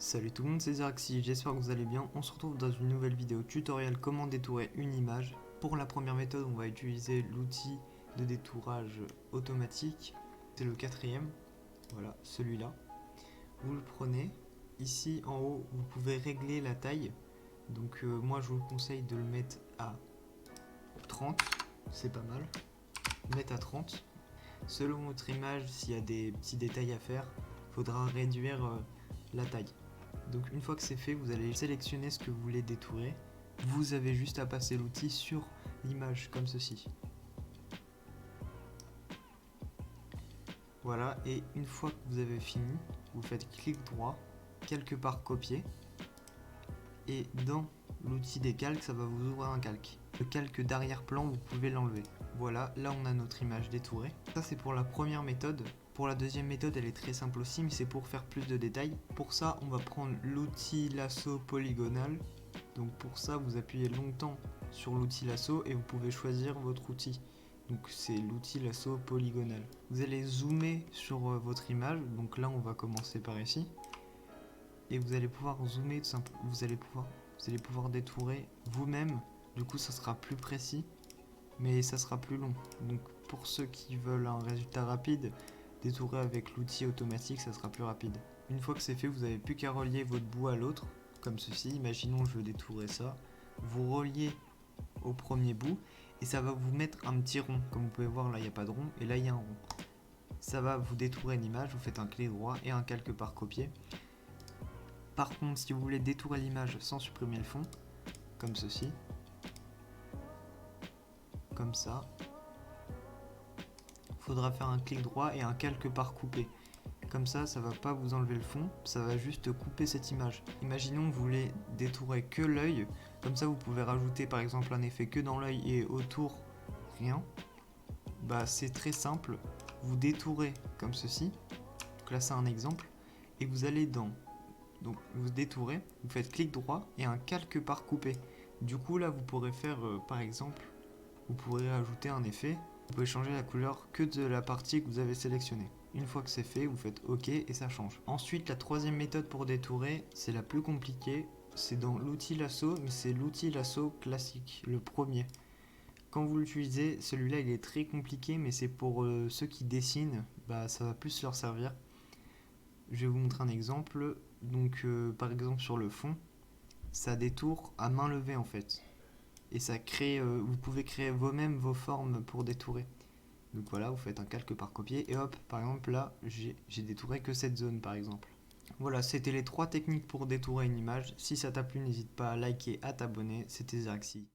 Salut tout le monde, c'est Zeraxi, j'espère que vous allez bien. On se retrouve dans une nouvelle vidéo tutoriel comment détourer une image. Pour la première méthode, on va utiliser l'outil de détourage automatique. C'est le quatrième, voilà, celui-là. Vous le prenez, ici en haut, vous pouvez régler la taille. Donc moi je vous conseille de le mettre à 30, c'est pas mal. Mettre à 30. Selon votre image, s'il y a des petits détails à faire, il faudra réduire la taille. Donc une fois que c'est fait, vous allez sélectionner ce que vous voulez détourer. Vous avez juste à passer l'outil sur l'image comme ceci. Voilà, et une fois que vous avez fini, vous faites clic droit, quelque part copier. Et dans l'outil des calques, ça va vous ouvrir un calque. Le calque d'arrière-plan, vous pouvez l'enlever. Voilà, là on a notre image détourée. Ça c'est pour la première méthode. Pour la deuxième méthode, elle est très simple aussi, mais c'est pour faire plus de détails. Pour ça, on va prendre l'outil lasso polygonal. Donc pour ça, vous appuyez longtemps sur l'outil lasso et vous pouvez choisir votre outil. Donc c'est l'outil lasso polygonal. Vous allez zoomer sur votre image. Donc là, on va commencer par ici. Et vous allez pouvoir zoomer, vous allez pouvoir détourer vous-même. Du coup, ça sera plus précis, mais ça sera plus long. Donc pour ceux qui veulent un résultat rapide, détourer avec l'outil automatique, ça sera plus rapide. Une fois que c'est fait, vous n'avez plus qu'à relier votre bout à l'autre, comme ceci. Imaginons je veux détourer ça. Vous reliez au premier bout et ça va vous mettre un petit rond. Comme vous pouvez voir, là il n'y a pas de rond et là il y a un rond. Ça va vous détourer une image, vous faites un clic droit et un calque par copier. Par contre, si vous voulez détourer l'image sans supprimer le fond, comme ceci, comme ça, il faudra faire un clic droit et un calque par couper. Comme ça, ça va pas vous enlever le fond, ça va juste couper cette image. Imaginons que vous voulez détourer que l'œil, comme ça vous pouvez rajouter par exemple un effet que dans l'œil et autour rien. Bah c'est très simple, vous détourez comme ceci, donc là c'est un exemple, et vous allez dans, donc vous détourez, vous faites clic droit et un calque par couper. Du coup là vous pourrez faire par exemple, vous pourrez ajouter un effet, vous pouvez changer la couleur que de la partie que vous avez sélectionnée. Une fois que c'est fait, vous faites OK et ça change. Ensuite, la troisième méthode pour détourer, c'est la plus compliquée. C'est dans l'outil lasso, mais c'est l'outil lasso classique, le premier. Quand vous l'utilisez, celui-là il est très compliqué, mais c'est pour ceux qui dessinent, bah, ça va plus leur servir. Je vais vous montrer un exemple. Donc par exemple sur le fond, ça détourne à main levée en fait. Et ça crée, vous pouvez créer vous-même vos formes pour détourer. Donc voilà, vous faites un calque par copier et hop, par exemple là, j'ai détouré que cette zone par exemple. Voilà, c'était les 3 techniques pour détourer une image. Si ça t'a plu, n'hésite pas à liker, à t'abonner. C'était Zeraxi.